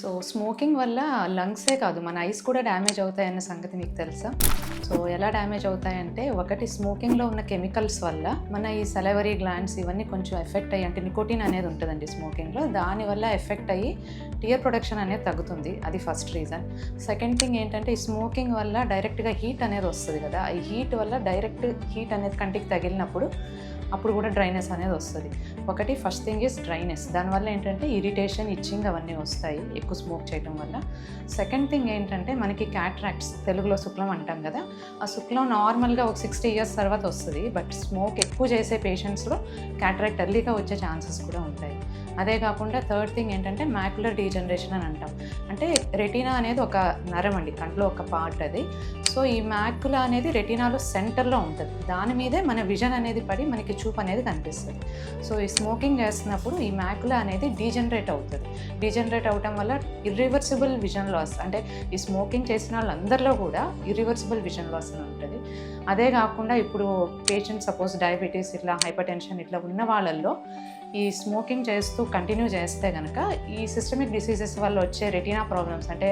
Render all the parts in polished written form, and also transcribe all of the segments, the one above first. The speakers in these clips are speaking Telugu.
సో స్మోకింగ్ వల్ల లంగ్సే కాదు మన ఐస్ కూడా డ్యామేజ్ అవుతాయన్న సంగతి మీకు తెలుసా? సో ఎలా డ్యామేజ్ అవుతాయంటే, ఒకటి స్మోకింగ్లో ఉన్న కెమికల్స్ వల్ల మన ఈ సెలవరీ గ్లాండ్స్ ఇవన్నీ కొంచెం ఎఫెక్ట్ అయ్యి, అంటే నికోటిన్ అనేది ఉంటుందండి స్మోకింగ్లో, దానివల్ల ఎఫెక్ట్ అయ్యి టియర్ ప్రొడక్షన్ అనేది తగ్గుతుంది. అది ఫస్ట్ రీజన్. సెకండ్ థింగ్ ఏంటంటే, ఈ స్మోకింగ్ వల్ల డైరెక్ట్గా హీట్ అనేది వస్తుంది కదా, ఈ హీట్ వల్ల డైరెక్ట్ హీట్ అనేది కంటికి తగిలినప్పుడు అప్పుడు కూడా డ్రైనెస్ అనేది వస్తుంది. ఒకటి ఫస్ట్ థింగ్ ఈజ్ డ్రైనెస్. దానివల్ల ఏంటంటే ఇరిటేషన్, ఇచ్చింగ్ అవన్నీ వస్తాయి ఎక్కువ స్మోక్ చేయడం వల్ల. సెకండ్ థింగ్ ఏంటంటే, మనకి క్యాట్రాక్ట్స్, తెలుగులో శుక్లం అంటాం కదా, ఆ శుక్లం నార్మల్గా ఒక 60 years తర్వాత వస్తుంది. బట్ స్మోక్ ఎక్కువ చేసే పేషెంట్స్లో క్యాట్రాక్ట్ ఎర్లీగా వచ్చే ఛాన్సెస్ కూడా ఉంటాయి. అదే కాకుండా థర్డ్ థింగ్ ఏంటంటే మ్యాక్యులర్ డీజనరేషన్ అని అంటాం. అంటే రెటీనా అనేది ఒక నరం అండి, కంట్లో ఒక పార్ట్ అది. సో ఈ మ్యాక్యులా అనేది రెటీనాలో సెంటర్లో ఉంటుంది. దాని మీదే మన విజన్ అనేది పడి మనకి చూపు అనేది కనిపిస్తుంది. సో ఈ స్మోకింగ్ చేస్తున్నప్పుడు ఈ మ్యాక్యులా అనేది డీజనరేట్ అవుతుంది. డీజనరేట్ అవటం వల్ల ఇర్రివర్సిబుల్ విజన్ లాస్, అంటే ఈ స్మోకింగ్ చేసిన వాళ్ళందరిలో కూడా ఇర్రివర్సిబుల్ విజన్ లాస్ అని ఉంటుంది. అదే కాకుండా ఇప్పుడు పేషెంట్ సపోజ్ డయాబెటీస్, ఇట్లా హైపర్ టెన్షన్ ఇట్లా ఉన్న వాళ్ళల్లో ఈ స్మోకింగ్ చేస్తూ కంటిన్యూ చేస్తే కనుక ఈ సిస్టమిక్ డిసీజెస్ వల్ల వచ్చే రెటీనా ప్రాబ్లమ్స్, అంటే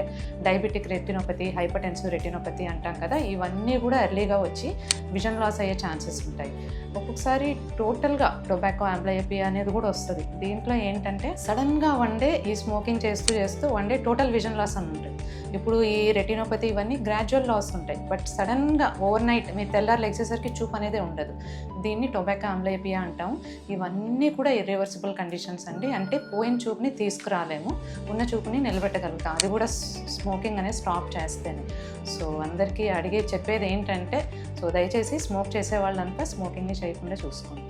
diabetic retinopathy, hyper tensive retinopathy అంటాం కదా, ఇవన్నీ కూడా ఎర్లీగా వచ్చి విజన్ లాస్ అయ్యే ఛాన్సెస్ ఉంటాయి. ఒక్కొక్కసారి టోటల్గా టొబాకో ఆంబ్లయోపియా అనేది కూడా వస్తుంది. దీంట్లో ఏంటంటే సడన్గా వన్ డే ఈ స్మోకింగ్ చేస్తూ one day total vision loss అని ఉంటుంది. ఇప్పుడు ఈ రెటినోపతి ఇవన్నీ గ్రాడ్యువల్ లాస్ ఉంటాయి. బట్ సడన్గా ఓవర్ నైట్ మీరు తెల్లారు లెగ్సేసరికి చూపు అనేది ఉండదు. దీన్ని టొబాకో ఆంబ్లయోపియా అంటాం. ఇవన్నీ కూడా ఇర్రివర్సిబుల్ కండిషన్స్ అండి. అంటే పోయిన చూపుని తీసుకురాలేము, ఉన్న చూపుని నిలబెట్టగలుగుతాం. అది కూడా స్మోకింగ్ అనేది స్టాప్ చేస్తేనే. సో అందరికీ చెప్పేది ఏంటంటే, సో దయచేసి స్మోక్ చేసే వాళ్ళంతా స్మోకింగ్ని చేయకుండా చూసుకోండి.